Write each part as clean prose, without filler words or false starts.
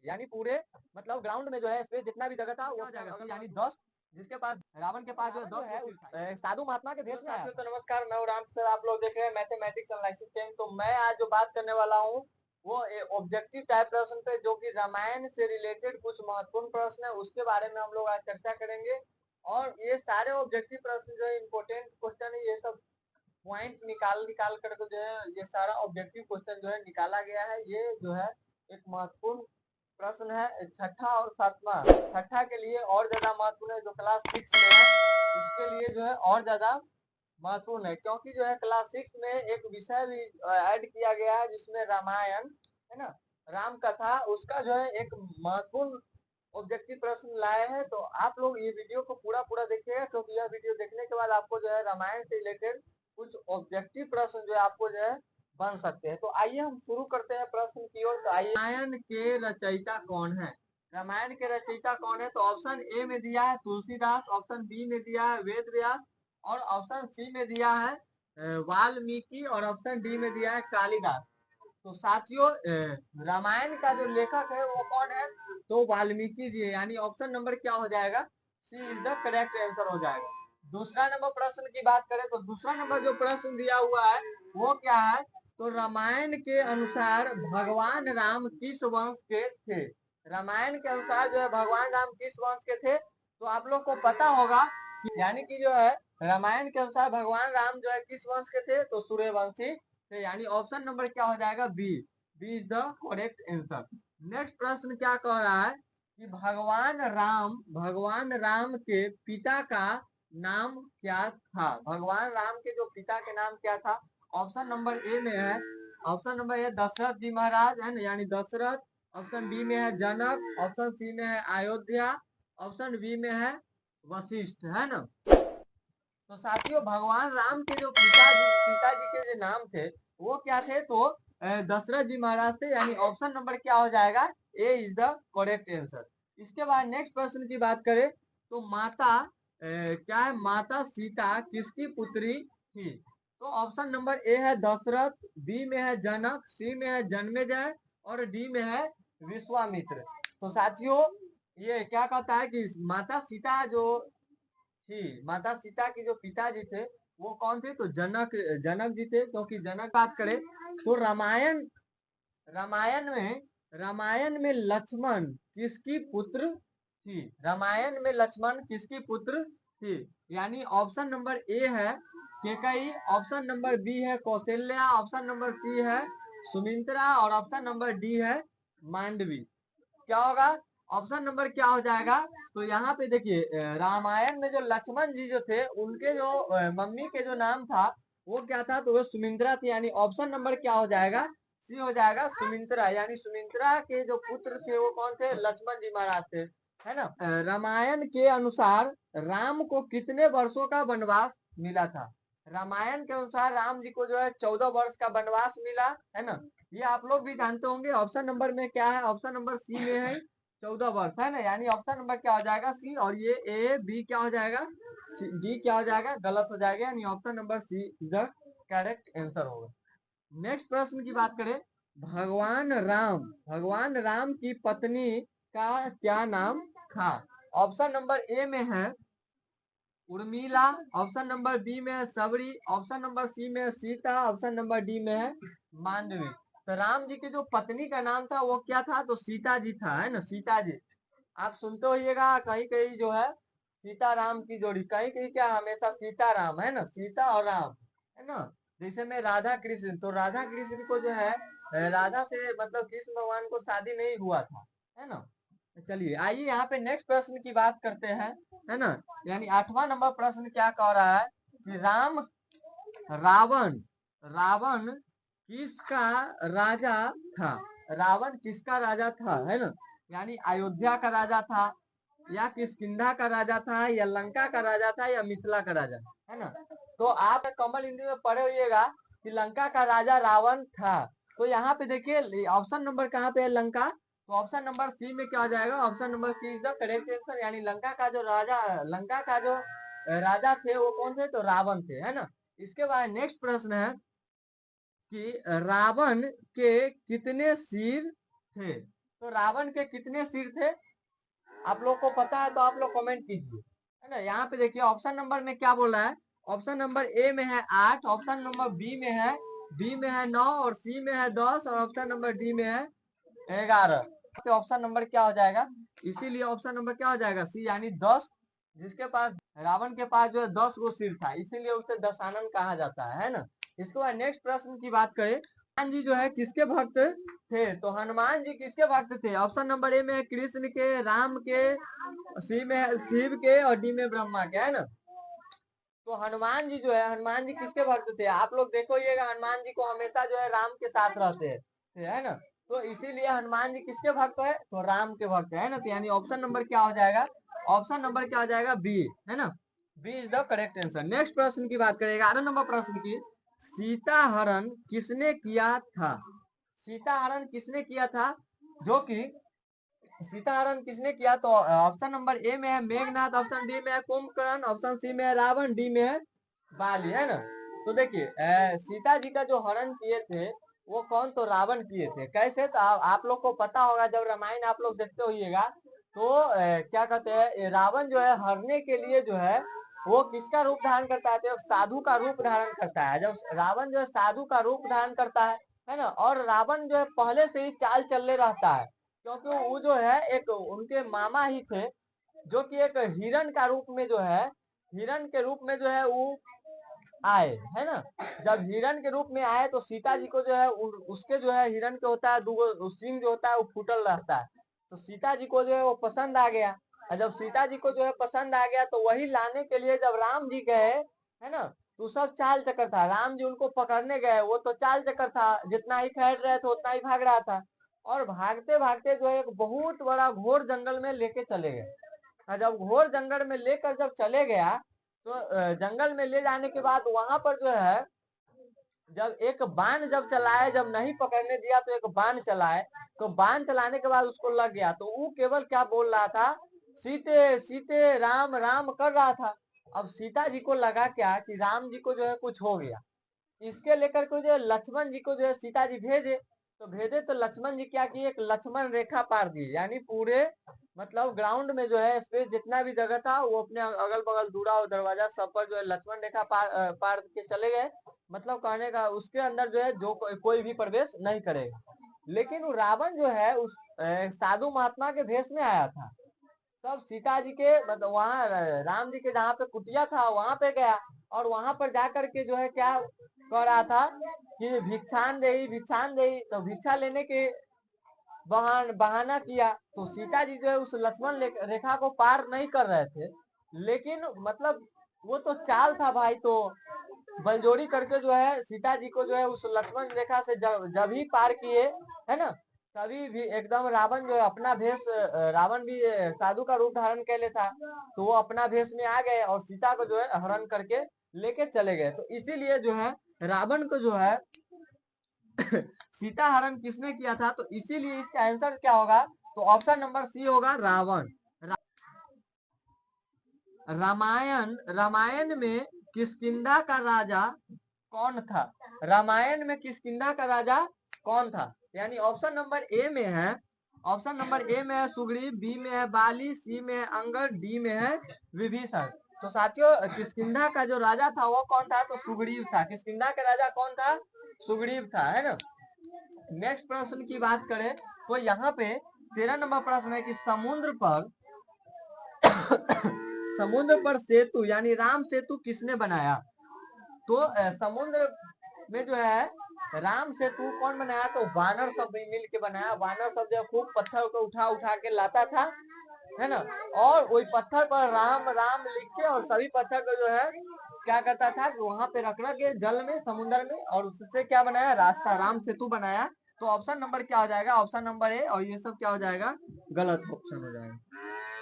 यानी पूरे मतलब ग्राउंड में जो है स्पेस जितना भी जगह था वो हो जाएगा, यानी 10, जिसके पास रावण के पास जो है 10 साधु महात्मा के भेष में आया था। तो नमस्कार, मैं राम सर, आप लोग देख रहे हैं मैथमेटिक्स एनालिसिस 10। तो मैं आज जो बात करने वाला हूँ वो ऑब्जेक्टिव टाइप प्रश्न पे, जो कि रामायण से रिलेटेड कुछ महत्वपूर्ण प्रश्न है, उसके बारे में हम लोग आज चर्चा करेंगे। और ये सारे ऑब्जेक्टिव प्रश्न जो है इम्पोर्टेंट क्वेश्चन है, ये सब पॉइंट निकाल निकाल कर जो है ये सारा ऑब्जेक्टिव क्वेश्चन जो है निकाला गया है। ये जो है एक महत्वपूर्ण प्रश्न है, छठा और सातवां। छठा के लिए और ज्यादा महत्वपूर्ण है, जो क्लास 6 में है उसके लिए जो है और ज्यादा महत्वपूर्ण है, क्योंकि जो है क्लास 6 में एक विषय भी ऐड किया गया है जिसमें रामायण है ना, राम कथा, उसका जो है एक महत्वपूर्ण ऑब्जेक्टिव प्रश्न लाए हैं। तो आप लोग ये वीडियो को पूरा पूरा देखिएगा, क्योंकि यह वीडियो देखने के बाद आपको जो है रामायण से रिलेटेड कुछ ऑब्जेक्टिव प्रश्न जो है आपको जो है बन सकते हैं। तो आइए हम शुरू करते हैं प्रश्न की ओर। तो आइए, रामायण के रचयिता कौन है? रामायण के रचयिता कौन है? तो ऑप्शन ए में दिया है तुलसीदास, ऑप्शन बी में दिया है वेद व्यास, और ऑप्शन सी में दिया है वाल्मीकि, और ऑप्शन डी में दिया है कालिदास। तो साथियों, रामायण का जो लेखक है वो कौन है? तो वाल्मीकि जी है, यानी ऑप्शन नंबर क्या हो जाएगा? सी इज द करेक्ट आंसर हो जाएगा। दूसरा नंबर प्रश्न की बात करें तो दूसरा नंबर जो प्रश्न दिया हुआ है वो क्या है? तो रामायण के अनुसार भगवान राम किस वंश के थे? रामायण के अनुसार जो है भगवान राम किस वंश के थे? तो आप लोग को पता होगा यानी कि जो है रामायण के अनुसार भगवान राम जो है किस वंश के थे? तो सूर्यवंशी थे, यानी ऑप्शन नंबर क्या हो जाएगा? B. B is the correct answer. Next प्रश्न क्या कह रहा है कि भगवान राम के पिता का नाम क्या था? भगवान राम के जो पिता के नाम क्या था? ऑप्शन नंबर ए में है, ऑप्शन नंबर ए दशरथ जी महाराज है ना, यानी दशरथ। ऑप्शन बी में है जनक, ऑप्शन सी में है अयोध्या, ऑप्शन बी में है वशिष्ठ, है ना। तो साथियों, भगवान राम के जो पिताजी के जो नाम थे वो क्या थे? तो दशरथ जी महाराज थे, यानी ऑप्शन नंबर क्या हो जाएगा? ए इज द करेक्ट आंसर। इसके बाद नेक्स्ट प्रश्न की बात करें तो क्या है? माता सीता किसकी पुत्री थी? तो ऑप्शन नंबर ए है दशरथ, बी में है जनक, सी में है जन्मेजय, और डी में है विश्वामित्र। तो साथियों, ये क्या कहता है कि माता सीता जो थी, माता सीता के जो पिताजी थे वो कौन थे? तो जनक जी थे, क्योंकि जनक बात करें तो रामायण में रामायण में लक्ष्मण किसकी पुत्र थी? रामायण में लक्ष्मण किसकी पुत्र थी? यानी ऑप्शन नंबर ए है केकई, ऑप्शन नंबर बी है कौशल्या, ऑप्शन नंबर सी है सुमित्रा, और ऑप्शन नंबर डी है मांडवी। क्या होगा? ऑप्शन नंबर क्या हो जाएगा? तो यहाँ पे देखिए, रामायण में जो लक्ष्मण जी जो थे उनके जो मम्मी के जो नाम था वो क्या था? तो वो सुमित्रा थी, यानी ऑप्शन नंबर क्या हो जाएगा? सी हो जाएगा सुमित्रा, यानी सुमित्रा के जो पुत्र थे वो कौन थे? लक्ष्मण जी महाराज थे, है ना। रामायण के अनुसार राम को कितने वर्षों का वनवास मिला था? रामायण के अनुसार राम जी को जो है 14 वर्ष का वनवास मिला, है ना। ये आप लोग भी जानते होंगे। ऑप्शन नंबर में क्या है? ऑप्शन नंबर सी में है 14 वर्ष, है ना, यानी ऑप्शन नंबर क्या हो जाएगा? सी। और ये ए बी क्या हो जाएगा? डी क्या हो जाएगा? गलत हो जाएगा, यानी option number C is the correct answer होगा। नेक्स्ट प्रश्न की बात करें, भगवान राम की पत्नी का क्या नाम था? ऑप्शन नंबर ए में है उर्मिला, ऑप्शन नंबर बी में है सबरी, ऑप्शन नंबर सी में है सीता, ऑप्शन नंबर डी में है मांडवी। तो राम जी की जो पत्नी का नाम था वो क्या था? तो सीता जी था, है ना, सीता जी। आप सुनते होइएगा कहीं कहीं जो है सीता राम की जोड़ी, कहीं कहीं क्या हमेशा सीता राम, है ना, सीता और राम, है ना। जैसे में राधा कृष्ण, तो राधा कृष्ण को जो है राधा से मतलब कृष्ण भगवान को शादी नहीं हुआ था, है ना। चलिए आइए यहाँ पे नेक्स्ट प्रश्न की बात करते हैं, है ना। यानी 8वां नंबर प्रश्न क्या कह रहा है कि रावण रावण किसका राजा था? रावण किसका राजा था, है ना। यानी अयोध्या का राजा था, या किष्किंधा का राजा था, या लंका का राजा था, या मिथिला का राजा, है ना। तो आप कमल हिंदी में पढ़े होइएगा कि लंका का राजा रावण था। तो यहाँ पे देखिए ऑप्शन नंबर कहाँ पे है? लंका। तो ऑप्शन नंबर सी में क्या हो जाएगा? Option number C is the correct answer, यानी लंका का जो राजा थे वो कौन थे? तो रावण थे, है ना। इसके बाद नेक्स्ट प्रश्न है कि रावण के कितने सिर थे? तो रावण के कितने सिर थे? आप लोग को पता है तो आप लोग कमेंट कीजिए, है ना। यहाँ पे देखिए ऑप्शन नंबर में क्या बोल रहा है। ऑप्शन नंबर ए में है 8, ऑप्शन नंबर बी में है 9 और सी में है 10 और ऑप्शन नंबर डी में है 11। तो ऑप्शन नंबर क्या हो जाएगा? इसीलिए ऑप्शन नंबर क्या हो जाएगा? सी, यानी 10। जिसके पास रावण के पास जो है 10 गो सिर था, इसीलिए उसे दशानन कहा जाता है ना। इसके बाद नेक्स्ट प्रश्न की बात करें, हनुमान जी जो है किसके भक्त थे? तो हनुमान जी किसके भक्त थे? ऑप्शन नंबर ए में है कृष्ण के, राम के, सी में है शिव के और डी में ब्रह्मा के, है ना। तो हनुमान जी जो है, हनुमान जी किसके भक्त थे? आप लोग देखो, ये हनुमान जी को हमेशा जो है राम के साथ रहते थे, है ना। तो इसीलिए हनुमान जी किसके भक्त है? तो राम के भक्त है ना। तो यानी ऑप्शन नंबर क्या हो जाएगा? ऑप्शन नंबर क्या हो जाएगा? बी, है ना। B is the correct answer. Next प्रश्न की बात करें, 11 नंबर प्रश्न की, सीता हरण किसने किया था? सीता हरण किसने किया था? जो कि सीता हरण किसने किया? तो ऑप्शन नंबर ए में है मेघनाथ, ऑप्शन डी में है कुंभकर्ण, ऑप्शन सी में है रावण, डी में है बाली, है ना। तो देखिए सीता जी का जो हरण किए थे वो कौन? तो रावण किए थे। कैसे? तो आप लोग को पता होगा, जब रामायण आप लोग देखते होइएगा तो क्या कहते हैं, रावण जो है हरने के लिए जो है वो किसका रूप धारण करता है? तो एक साधु का रूप धारण करता है। जब रावण जो है साधु का रूप धारण करता है ना, और रावण जो है पहले से ही चाल चलने रहता है, क्योंकि वो जो है एक उनके मामा ही थे, जो कि एक हिरण का रूप में जो है, हिरण के रूप में जो है वो आए, है ना। जब हिरण के रूप में आए तो सीता जी को जो है उसके जो है हिरण के होता है दूगो सिंह जो होता है वो फूटल रहता है। तो सीता जी को जो है वो पसंद आ गया, और जब सीता जी को जो है पसंद आ गया तो वही लाने के लिए जब राम जी गए, है ना, तो सब चाल चक्कर था। राम जी उनको पकड़ने गए, वो तो चाल चक्कर था, जितना ही खैर रहे थे उतना ही भाग रहा था। और भागते भागते जो है एक बहुत बड़ा घोर जंगल में लेके चले गए। और जब घोर जंगल में लेकर जब चले गया तो जंगल में ले जाने के बाद वहां पर जो है जब एक बाण जब चलाए, जब नहीं पकड़ने दिया तो एक बाण चलाए, तो बाण चलाने के बाद उसको लग गया, तो वो केवल क्या बोल रहा था? सीते सीते राम राम कर रहा था। अब सीता जी को लगा क्या कि राम जी को जो है कुछ हो गया। इसके लेकर के जो है लक्ष्मण जी को जो है सीता जी भेजे, तो भेजे तो लक्ष्मण जी क्या किए? एक लक्ष्मण रेखा पार दी, यानी पूरे मतलब ग्राउंड में जो है स्पेस जितना भी जगह था वो अपने अगल बगल दूरा और दरवाजा सब पर जो है लक्ष्मण रेखा पार के चले गए। मतलब कहने का उसके अंदर जो है जो कोई भी प्रवेश नहीं करेगा। लेकिन वो रावण जो है उस साधु महात्मा के भेष में आया था। तब सीता जी के मतलब वहां राम जी के जहाँ पे कुटिया था वहां पे गया, और वहां पर जाकर के जो है क्या कह रहा था कि भिक्षान दे। तो भिक्षा लेने के बहाना किया, तो सीता जी जो है उस लक्ष्मण रेखा को पार नहीं कर रहे थे। लेकिन मतलब वो तो चाल था भाई, तो बलजोड़ी करके जो है सीता जी को जो है उस लक्ष्मण रेखा से जब ही पार किए, है ना, तभी भी एकदम रावण जो है अपना भेष, रावण भी साधु का रूप धारण कर ले था, तो वो अपना भेष में आ गए और सीता को जो है हरण करके लेके चले गए। तो इसीलिए जो है रावण को जो है सीता हरण किसने किया था? तो इसीलिए इसका आंसर क्या होगा? तो ऑप्शन नंबर सी होगा, रावण। रामायण रामायण में किष्किंधा का राजा कौन था? रामायण में किष्किंधा का राजा कौन था? यानी ऑप्शन नंबर ए में है, ऑप्शन नंबर ए में है सुग्रीव, बी में है बाली, सी में है अंगद, डी में है विभीषण। तो साथियों किष्किंधा का जो राजा था वो कौन था? तो सुग्रीव था। किष्किंधा का राजा कौन था? सुग्रीव था, है ना। नेक्स्ट प्रश्न की बात करें तो यहाँ पे 13 नंबर प्रश्न है कि समुद्र पर सेतु यानी राम सेतु किसने बनाया? तो समुद्र में जो है राम सेतु कौन बनाया? तो वानर सब मिल के बनाया। वानर सब जो खूब पत्थर को उठा उठा के लाता था, है ना, और वही पत्थर पर राम राम लिख के और सभी पत्थर को जो है क्या करता था कि वहां पे रखना के जल में, समुद्र में, और उससे क्या बनाया? रास्ता, राम सेतु बनाया। तो ऑप्शन नंबर क्या हो जाएगा? ऑप्शन नंबर ए, और ये सब क्या हो जाएगा? गलत ऑप्शन हो जाएगा।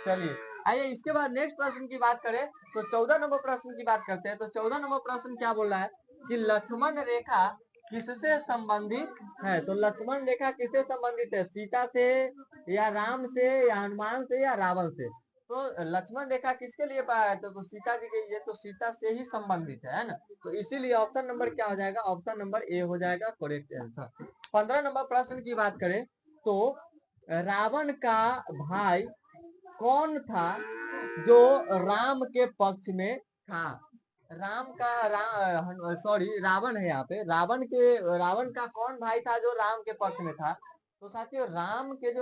चलिए आइए इसके बाद नेक्स्ट प्रश्न की बात करें तो 14 नंबर प्रश्न की बात करते हैं। तो 14 नंबर प्रश्न क्या बोल रहा है कि लक्ष्मण रेखा किससे संबंधित है? तो लक्ष्मण रेखा किससे संबंधित है? सीता से या राम से या हनुमान से या रावण से? तो लक्ष्मण रेखा किसके लिए पाया है? तो सीता जी के लिए, तो सीता से ही संबंधित है ना। तो इसीलिए ऑप्शन नंबर क्या हो जाएगा? ऑप्शन नंबर ए हो जाएगा करेक्ट आंसर। 15 नंबर प्रश्न की बात करें तो रावण का भाई कौन था जो राम के पक्ष में था? सॉरी, रावण है यहाँ पे। रावण का कौन भाई था जो राम के पक्ष में था? तो साथियों, रावण के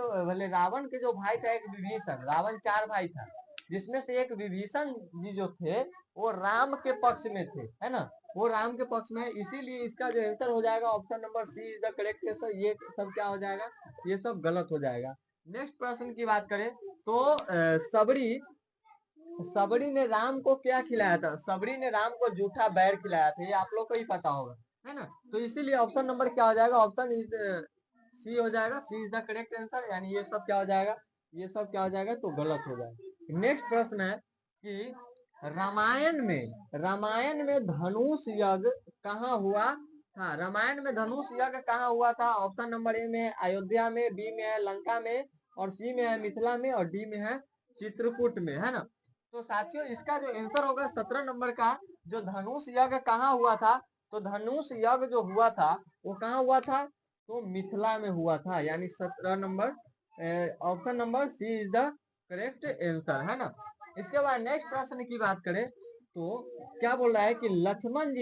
जो भाई था एक विभीषण। रावण 4 भाई था, जिसमें से एक विभीषण जी जो थे वो राम के पक्ष में थे, है ना। वो राम के पक्ष में है, इसीलिए इसका जो आंसर हो जाएगा option number C is the correct answer. ये सब क्या हो जाएगा? ये सब गलत हो जाएगा। नेक्स्ट प्रश्न की बात करें तो सबरी ने राम को क्या खिलाया था? सबरी ने राम को जूठा बैर खिलाया था, ये आप लोग को ही पता होगा, है ना। तो इसीलिए ऑप्शन नंबर क्या हो जाएगा? ऑप्शन इज सी हो जाएगा। सी इज द करेक्ट आंसर, यानी ये सब क्या हो जाएगा? ये सब क्या हो जाएगा? तो गलत हो जाएगा। नेक्स्ट प्रश्न है कि रामायण में धनुष यज्ञ कहाँ हुआ था? रामायण में धनुष यज्ञ कहाँ हुआ था? ऑप्शन नंबर ए में है अयोध्या में, बी में है लंका में, और सी में है मिथिला में, और डी में है चित्रकूट में, है ना। तो साथियों, इसका जो आंसर होगा 17 नंबर का, जो धनुष यज्ञ कहाँ हुआ था? तो धनुष यज्ञ जो हुआ था वो कहाँ हुआ था? तो मिथिला में हुआ था, यानी 17 नंबर, option number C is the correct answer, है ना। इसके बाद नेक्स्ट प्रश्न की बात करें तो क्या बोल रहा है कि लक्ष्मण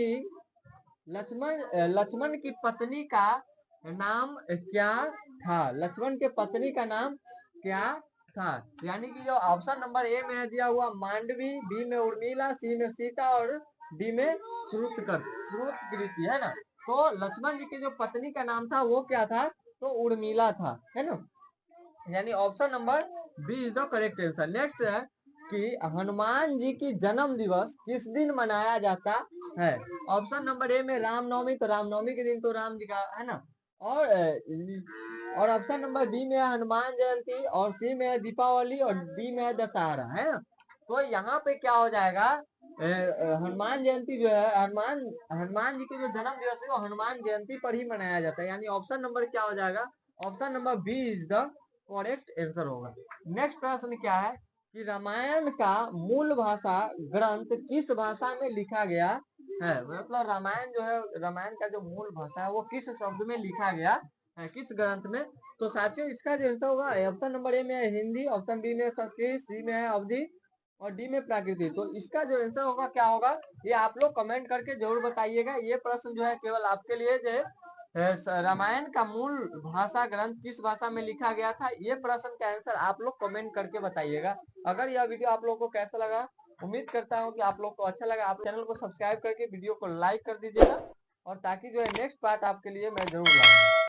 की पत्नी का नाम क्या था? लक्ष्मण के पत्नी का नाम क्या था? यानी कि जो ऑप्शन नंबर ए में है दिया हुआ मांडवी, बी में उर्मिला, सी में सीता, और डी में श्रुतकीर्ति, है ना। तो लक्ष्मण जी की जो पत्नी का नाम था वो क्या था? तो उर्मिला था, है ना। यानी option number B is the correct answer. Next है कि हनुमान जी की जन्म दिवस किस दिन मनाया जाता है? ऑप्शन नंबर ए में रामनवमी, तो रामनवमी के दिन तो राम जी का, है ना। और ऑप्शन नंबर बी में है हनुमान जयंती, और सी में है दीपावली, और डी में है दशहरा, है ना। तो यहाँ पे क्या हो जाएगा? हनुमान जयंती जो है, हनुमान जी के जो जन्म दिवस है वो हनुमान जयंती पर ही मनाया जाता है, यानी ऑप्शन नंबर क्या हो जाएगा? Option number B is the correct answer होगा। नेक्स्ट प्रश्न क्या है कि रामायण का मूल भाषा ग्रंथ किस भाषा में लिखा गया है? मतलब रामायण जो है, रामायण का जो मूल भाषा है वो किस शब्द में लिखा गया है, किस ग्रंथ में? तो साथियों, इसका जो आंसर होगा ऑप्शन नंबर ए में है हिंदी, ऑप्शन बी में संस्कृत, सी में है अवधि, और डी में प्राकृतिक। तो इसका जो आंसर होगा क्या होगा, ये आप लोग कमेंट करके जरूर बताइएगा। ये प्रश्न जो है केवल आपके लिए जो रामायण का मूल भाषा ग्रंथ किस भाषा में लिखा गया था, ये प्रश्न का आंसर आप लोग कमेंट करके बताइएगा। अगर यह वीडियो आप लोग को कैसा लगा, उम्मीद करता हूँ कि आप लोग को अच्छा लगा। आप चैनल को सब्सक्राइब करके वीडियो को लाइक कर दीजिएगा, और ताकि जो है नेक्स्ट पार्ट आपके लिए मैं जरूर लाऊंगा।